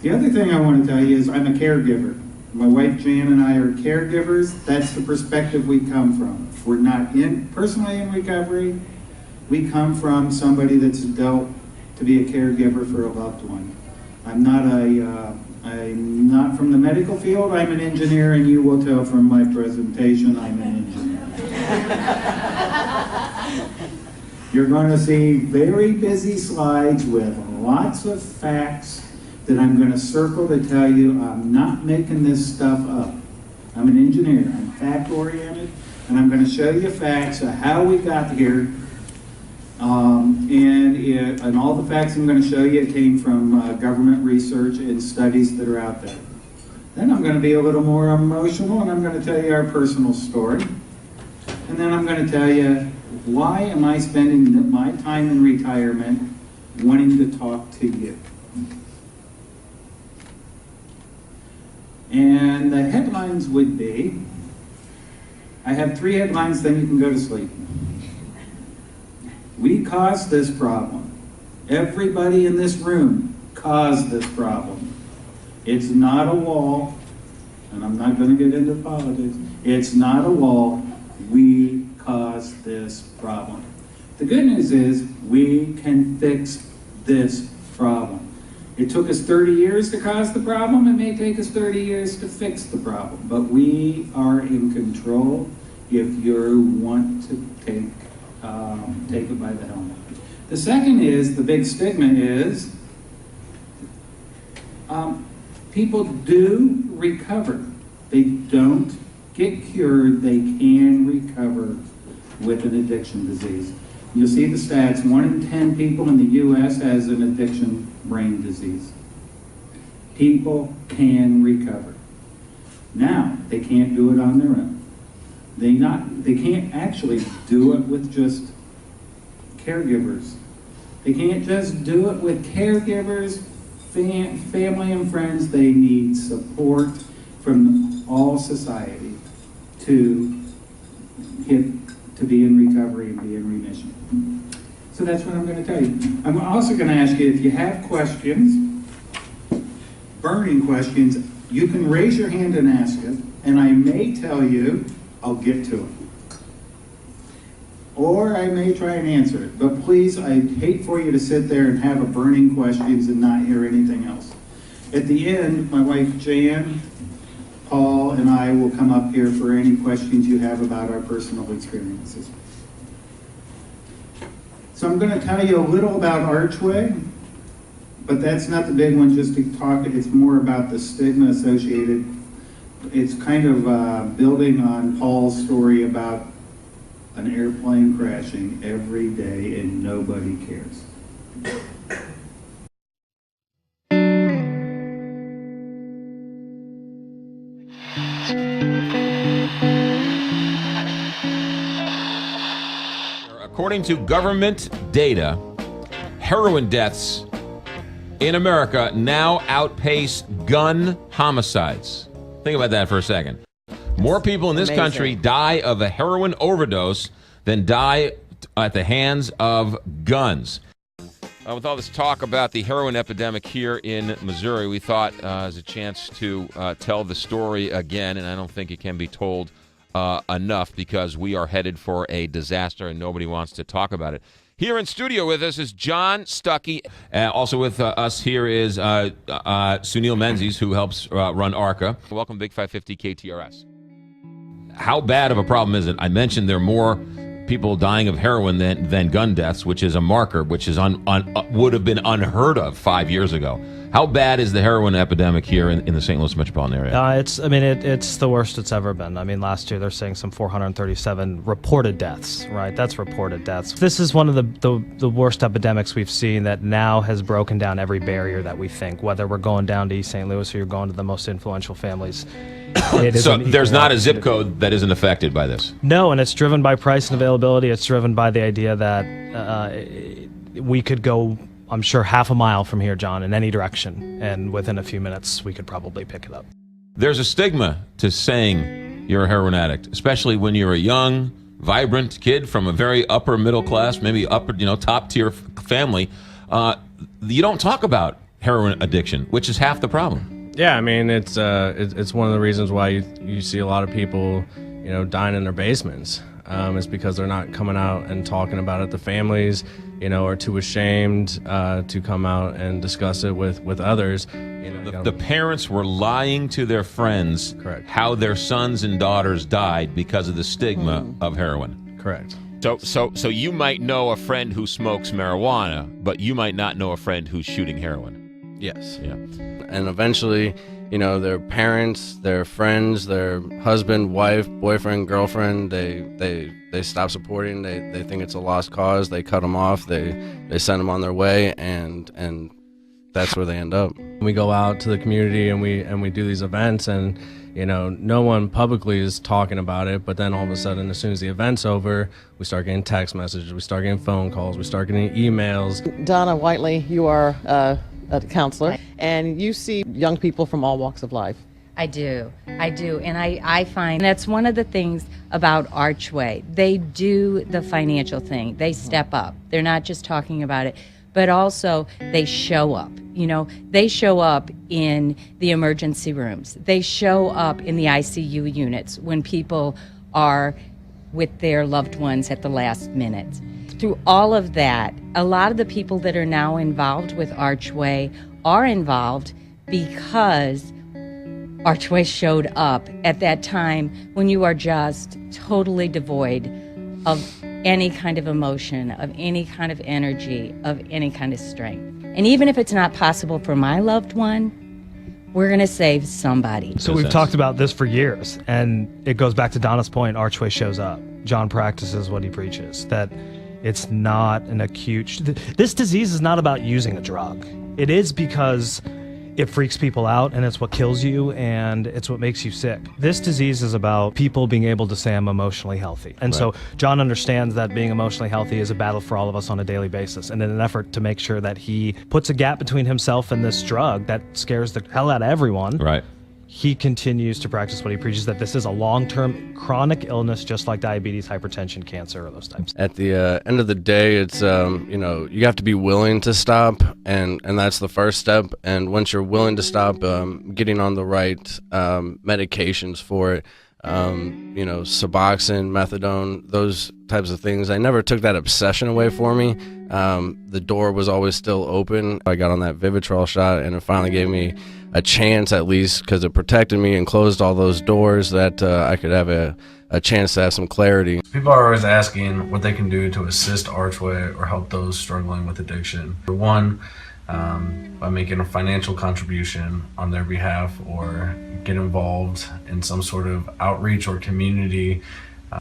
The other thing I want to tell you is I'm a caregiver. My wife Jan and I are caregivers. That's the perspective we come from. We're not personally in recovery. We come from somebody that's dealt to be a caregiver for a loved one. I'm not from the medical field. I'm an engineer, and you will tell from my presentation I'm an engineer. You're going to see very busy slides with lots of facts that I'm going to circle to tell you I'm not making this stuff up. I'm an engineer. I'm fact-oriented, and I'm going to show you facts of how we got here. And all the facts I'm going to show you came from government research and studies that are out there. Then I'm going to be a little more emotional, and I'm going to tell you our personal story. And then I'm going to tell you why am I spending my time in retirement wanting to talk to you. And the headlines would be, I have 3 headlines, then you can go to sleep. We caused this problem. Everybody in this room caused this problem. It's not a wall, and I'm not going to get into politics. It's not a wall. We caused this problem. The good news is we can fix this problem. It took us 30 years to cause the problem. It may take us 30 years to fix the problem, but we are in control if you want to take it by the helmet. The second is, the big stigma is, people do recover. They don't get cured, they can recover with an addiction disease. You'll see the stats, 1 in 10 people in the U.S. has an addiction brain disease. People can recover. Now, they can't do it on their own. They can't actually do it with just caregivers. They can't just do it with caregivers, family and friends. They need support from all society to be in recovery and be in remission. So that's what I'm going to tell you. I'm also going to ask you, if you have questions, burning questions, you can raise your hand and ask it, and I may tell you, I'll get to it. Or I may try and answer it. But please, I'd hate for you to sit there and have a burning questions and not hear anything else. At the end, my wife Jan, Paul, and I will come up here for any questions you have about our personal experiences. So I'm going to tell you a little about ARCHway, but that's not the big one, just to talk, it's more about the stigma associated. It's kind of building on Paul's story about an airplane crashing every day and nobody cares. According to government data, heroin deaths in America now outpace gun homicides. Think about that for a second. More people in this country die of a heroin overdose than die at the hands of guns. With all this talk about the heroin epidemic here in Missouri, we thought as a chance to tell the story again, and I don't think it can be told enough because we are headed for a disaster and nobody wants to talk about it. Here in studio with us is John Stuckey. Also with us here is Sunil Menzies, who helps run ARCA. Welcome, Big 550 KTRS. How bad of a problem is it? I mentioned there are more people dying of heroin than gun deaths, which is a marker, which is would have been unheard of 5 years ago. How bad is the heroin epidemic here in the St. Louis metropolitan area? It's the worst it's ever been. I mean, last year they're saying some 437 reported deaths, right? That's reported deaths. This is one of the worst epidemics we've seen that now has broken down every barrier that we think, whether we're going down to East St. Louis or you're going to the most influential families. So there's not a zip code that isn't affected by this? No, and it's driven by price and availability. It's driven by the idea that we could go, I'm sure, half a mile from here, John, in any direction, and within a few minutes we could probably pick it up. There's a stigma to saying you're a heroin addict, especially when you're a young, vibrant kid from a very upper middle class, maybe upper, top tier family. You don't talk about heroin addiction, which is half the problem. Yeah, I mean, it's one of the reasons why you see a lot of people, dying in their basements. It's because they're not coming out and talking about it. The families, are too ashamed to come out and discuss it with others. The parents were lying to their friends. Correct. How their sons and daughters died because of the stigma of heroin. Correct. So you might know a friend who smokes marijuana, but you might not know a friend who's shooting heroin. Yes. Yeah. And eventually, their parents, their friends, their husband, wife, boyfriend, girlfriend, they stop supporting. They think it's a lost cause. They cut them off. They send them on their way, and that's where they end up. We go out to the community and we do these events, and no one publicly is talking about it, but then all of a sudden, as soon as the event's over, we start getting text messages, we start getting phone calls, we start getting emails. Donna Whiteley, you are a counselor, and you see young people from all walks of life. I do. And I find that's one of the things about ARCHway. They do the financial thing. They step up. They're not just talking about it, but also they show up. They show up in the emergency rooms. They show up in the ICU units when people are with their loved ones at the last minute. Through all of that, a lot of the people that are now involved with ARCHway are involved because ARCHway showed up at that time when you are just totally devoid of any kind of emotion, of any kind of energy, of any kind of strength. And even if it's not possible for my loved one, we're going to save somebody. So we've talked about this for years, and it goes back to Donna's point. ARCHway shows up. John practices what he preaches, that it's not an acute... This disease is not about using a drug. It is because it freaks people out, and it's what kills you, and it's what makes you sick. This disease is about people being able to say, I'm emotionally healthy. And so John understands that being emotionally healthy is a battle for all of us on a daily basis. And in an effort to make sure that he puts a gap between himself and this drug that scares the hell out of everyone, Right. he continues to practice what he preaches, that this is a long-term chronic illness, just like diabetes, hypertension, cancer, or those types. At the end of the day, it's you have to be willing to stop, and that's the first step. And once you're willing to stop, getting on the right medications for it, Suboxone, methadone, those types of things. I never took that obsession away for me. The door was always still open. I got on that Vivitrol shot, and it finally gave me a chance, at least, because it protected me and closed all those doors, that I could have a chance to have some clarity. People are always asking what they can do to assist ARCHway or help those struggling with addiction. For one, by making a financial contribution on their behalf, or get involved in some sort of outreach or community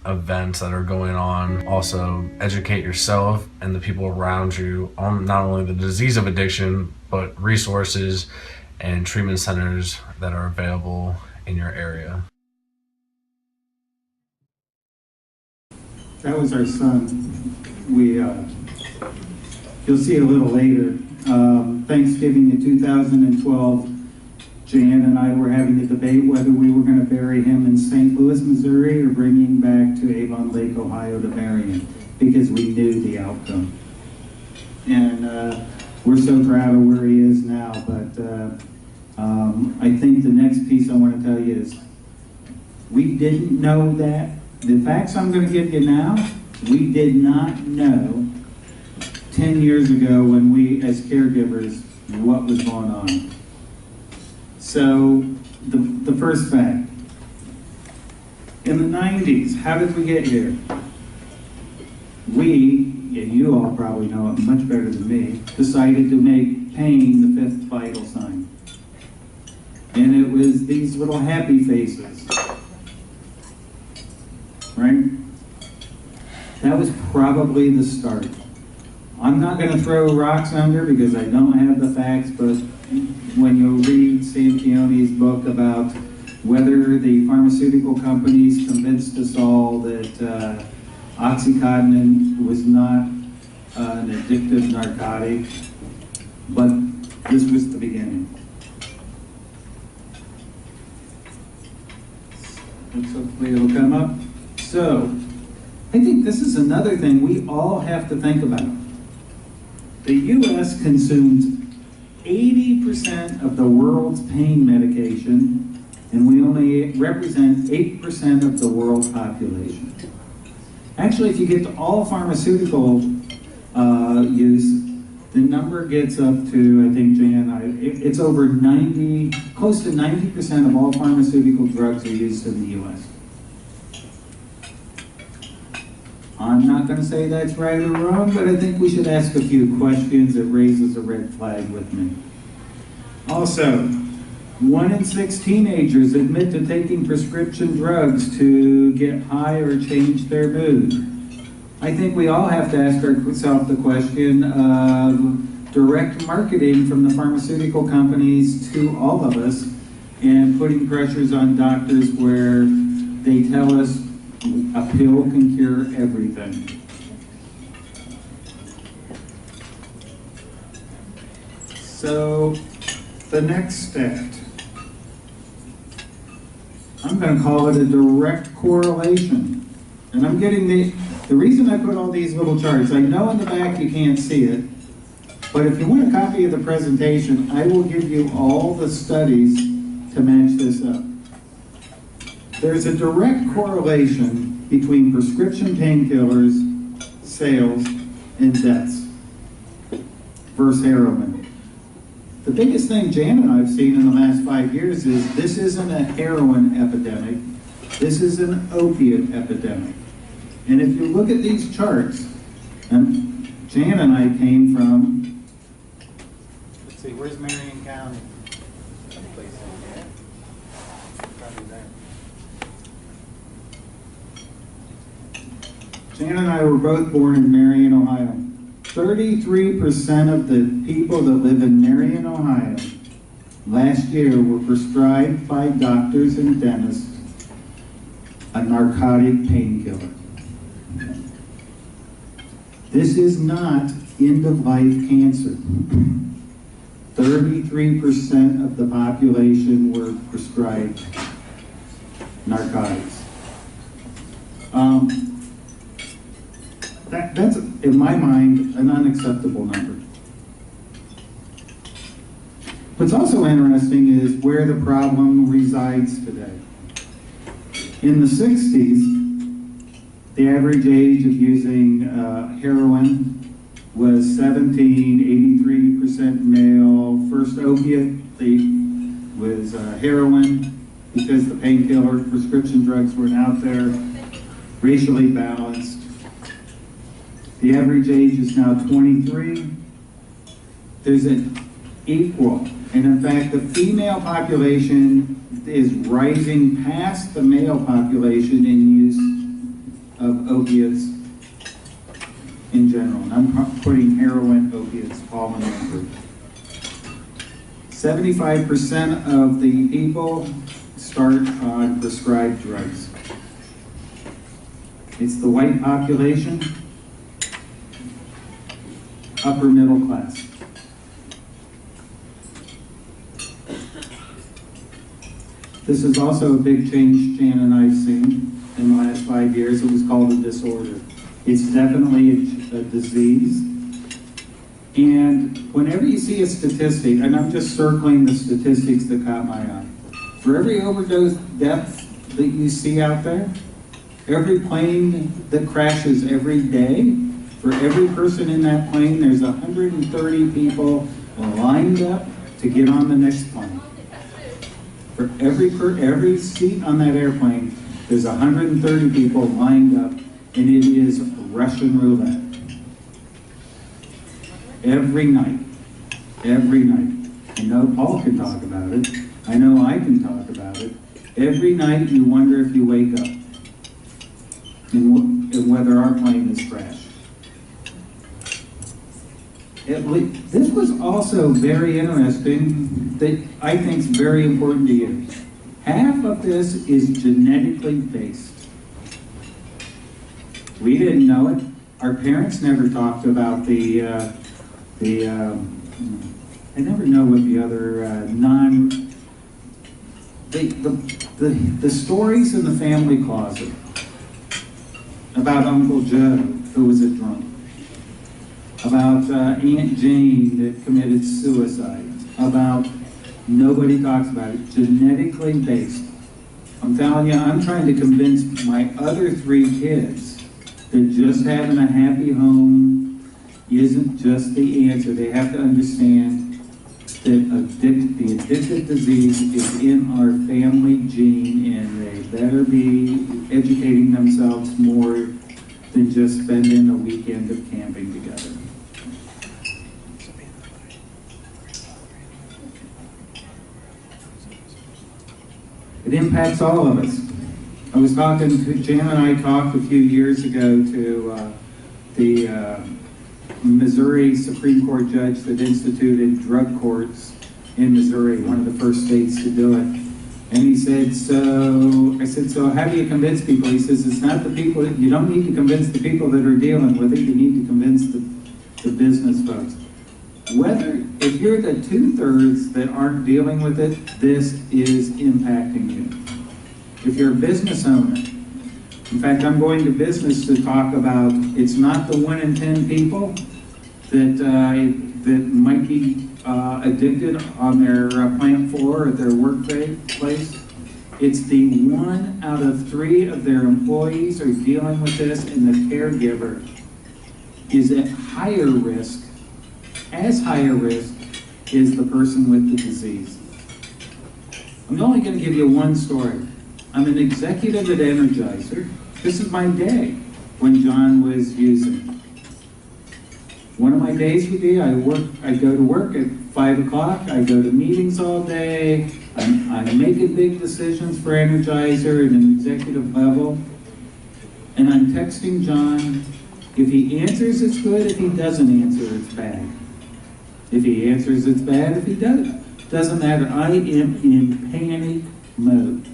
events that are going on. Also, educate yourself and the people around you on not only the disease of addiction, but resources and treatment centers that are available in your area. That was our son. You'll see a little later. Thanksgiving in 2012, Jan and I were having a debate whether we were going to bury him in St. Louis, Missouri, or bring him back to Avon Lake, Ohio to bury him, because we knew the outcome. And we're so proud of where he is now, but I think the next piece I want to tell you is we didn't know that. The facts I'm going to give you now, we did not know 10 years ago when we, as caregivers, what was going on. So, the first fact. In the 90s, how did we get here? We, and you all probably know it much better than me, decided to make pain the fifth vital sign. And it was these little happy faces. Right? That was probably the start. I'm not going to throw rocks under because I don't have the facts, but when you read Sam Keone's book about whether the pharmaceutical companies convinced us all that Oxycontin was not an addictive narcotic, but this was the beginning. Let's hopefully it'll come up. So, I think this is another thing we all have to think about. The U.S. consumes 80% of the world's pain medication, and we only represent 8% of the world's population. Actually, if you get to all pharmaceutical use, the number gets up to, I think, Jan, it's over 90, close to 90% of all pharmaceutical drugs are used in the U.S. I'm not going to say that's right or wrong, but I think we should ask a few questions. It raises a red flag with me. Also, 1 in 6 teenagers admit to taking prescription drugs to get high or change their mood. I think we all have to ask ourselves the question of direct marketing from the pharmaceutical companies to all of us and putting pressures on doctors where they tell us a pill can cure everything. So, the next step, I'm going to call it a direct correlation. And I'm getting the reason I put all these little charts, I know in the back you can't see it, but if you want a copy of the presentation, I will give you all the studies to match this up. There's a direct correlation between prescription painkillers, sales, and deaths versus heroin. The biggest thing Jan and I have seen in the last 5 years is this isn't a heroin epidemic, this is an opiate epidemic. And if you look at these charts, and Jan and I came from, let's see, where's Marion County? Jan and I were both born in Marion, Ohio. 33% of the people that live in Marion, Ohio, last year were prescribed by doctors and dentists a narcotic painkiller. This is not end-of-life cancer. 33% of the population were prescribed narcotics. That's, in my mind, an unacceptable number. What's also interesting is where the problem resides today. In the 60s, the average age of using heroin was 17, 83% male. First opiate was heroin because the painkiller prescription drugs weren't out there, racially balanced. The average age is now 23. There's an equal, and in fact, the female population is rising past the male population in use of opiates in general. And I'm putting heroin, opiates, all in that group. 75% of the people start on prescribed drugs. It's the white population, upper middle class. This is also a big change Jan and I have seen in the last 5 years. It was called a disorder. It's definitely a disease. And whenever you see a statistic, and I'm just circling the statistics that caught my eye, for every overdose death that you see out there, every plane that crashes every day, for every person in that plane, there's 130 people lined up to get on the next plane. For every seat on that airplane, there's 130 people lined up, and it is Russian roulette. Every night. I know Paul can talk about it. I know I can talk about it. Every night you wonder if you wake up and whether our plane is crashed. This was also very interesting that I think is very important to you. Half of this is genetically based. We didn't know it. Our parents never talked about I never know what the other the stories in the family closet about Uncle Joe, who was a drunk. about Aunt Jane that committed suicide, about nobody talks about it, genetically based. I'm telling you, I'm trying to convince my other 3 kids that just having a happy home isn't just the answer. They have to understand that the addictive disease is in our family gene, and they better be educating themselves more than just spending a weekend of camping together. It impacts all of us. I was talking to, Jan and I talked a few years ago to the Missouri Supreme Court judge that instituted drug courts in Missouri, one of the first states to do it. And he said, I said, so how do you convince people? He says, it's not the people, you don't need to convince the people that are dealing with it, you need to convince the business folks. If you're the 2/3 that aren't dealing with it, this is impacting you. If you're a business owner, in fact, I'm going to business to talk about, it's not the 1 in 10 people that might be addicted on their plant floor or their workplace. It's the 1 out of 3 of their employees are dealing with this, and the caregiver is at higher risk, as higher risk is the person with the disease. I'm only going to give you one story. I'm an executive at Energizer. This is my day when John was using. One of my days would be I go to work at 5 o'clock. I go to meetings all day. I'm making big decisions for Energizer at an executive level. And I'm texting John. If he answers, it's good. If he doesn't answer, it's bad. If he answers, it's bad. If he doesn't matter. I am in panic mode.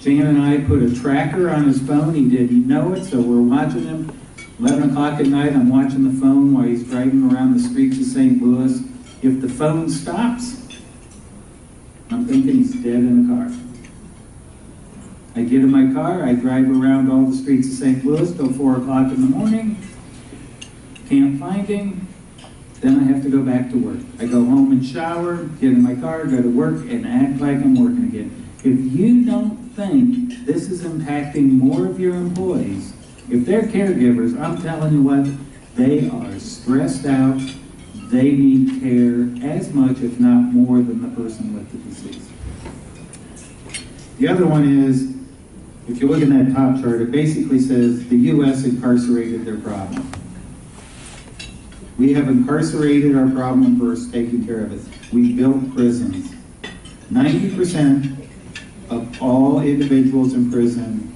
Jan and I put a tracker on his phone. He didn't know it, so we're watching him. 11 o'clock at night, I'm watching the phone while he's driving around the streets of St. Louis. If the phone stops, I'm thinking he's dead in the car. I get in my car, I drive around all the streets of St. Louis till 4 o'clock in the morning. Can't find him. Then I have to go back to work. I go home and shower, get in my car, go to work, and act like I'm working again. If you don't think this is impacting more of your employees, if they're caregivers, I'm telling you what, they are stressed out. They need care as much, if not more, than the person with the disease. The other one is, if you look at that top chart, it basically says the U.S. incarcerated their problem. We have incarcerated our problem versus taking care of it. We built prisons. 90% of all individuals in prison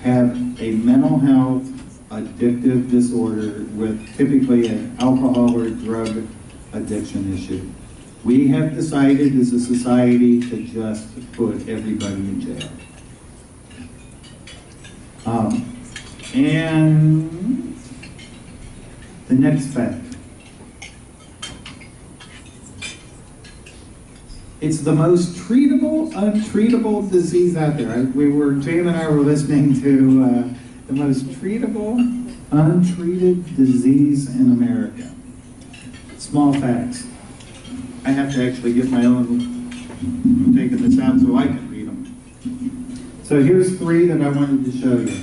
have a mental health addictive disorder with typically an alcohol or drug addiction issue. We have decided as a society to just put everybody in jail. And the next fact. It's the most treatable, untreatable disease out there. Jan and I were listening to the most treatable, untreated disease in America. Small facts. I have to actually get my own, I'm taking this out so I can read them. So here's 3 that I wanted to show you.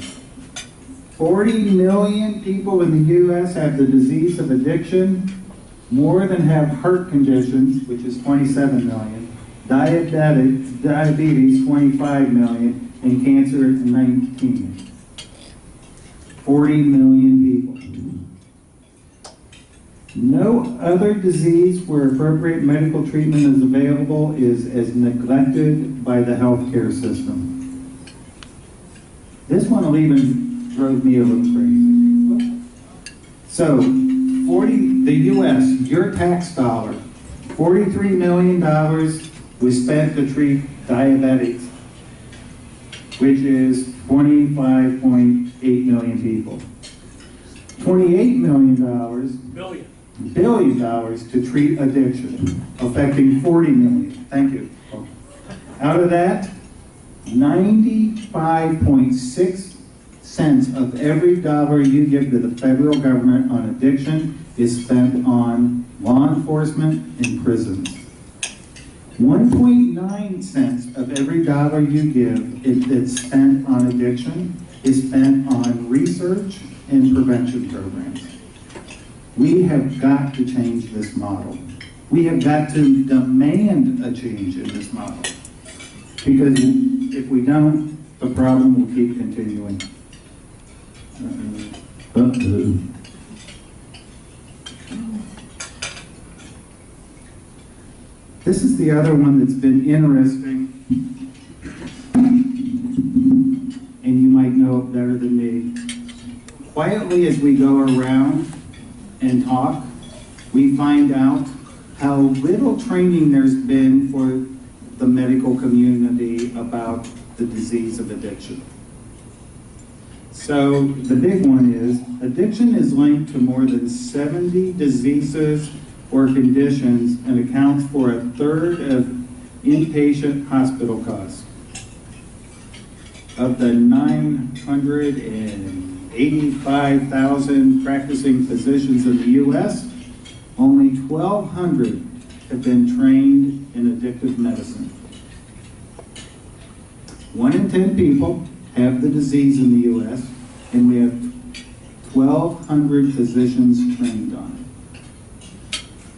40 million people in the U.S. have the disease of addiction. More than have heart conditions, which is 27 million. Diabetes, 25 million. And cancer, 19. 40 million people. No other disease where appropriate medical treatment is available is as neglected by the healthcare system. This one even drove me a little crazy. So, the U.S., your tax dollar, $43 million was spent to treat diabetics, which is 25.8 million people. $28 billion to treat addiction, affecting 40 million. Thank you. Out of that, 95.6 cents of every dollar you give to the federal government on addiction is spent on law enforcement and prisons. 1.9 cents of every dollar you give that's spent on addiction is spent on research and prevention programs. We have got to change this model. We have got to demand a change in this model. Because if we don't, the problem will keep continuing. This is the other one that's been interesting, and you might know it better than me. Quietly as we go around and talk, we find out how little training there's been for the medical community about the disease of addiction. So the big one is, addiction is linked to more than 70 diseases or conditions and accounts for 1/3 of inpatient hospital costs. Of the 985,000 practicing physicians in the U.S., only 1,200 have been trained in addictive medicine. 1 in 10 people have the disease in the U.S., and we have 1,200 physicians trained on it.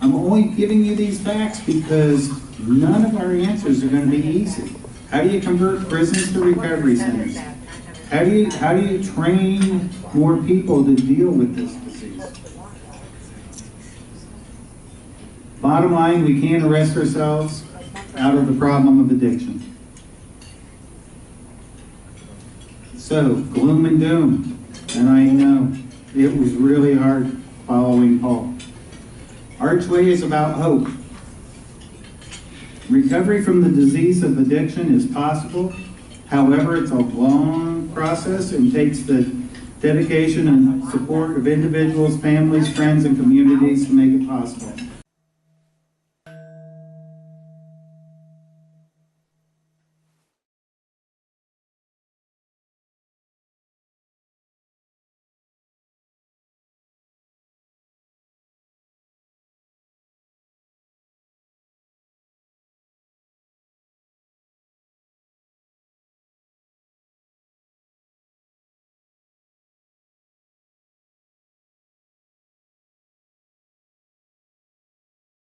I'm only giving you these facts because none of our answers are going to be easy. How do you convert prisons to recovery centers? How do you train more people to deal with this disease? Bottom line, we can't arrest ourselves out of the problem of addiction. So, gloom and doom, and I know it was really hard following Paul. ARCHway is about hope. Recovery from the disease of addiction is possible. However, it's a long process and takes the dedication and support of individuals, families, friends, and communities to make it possible.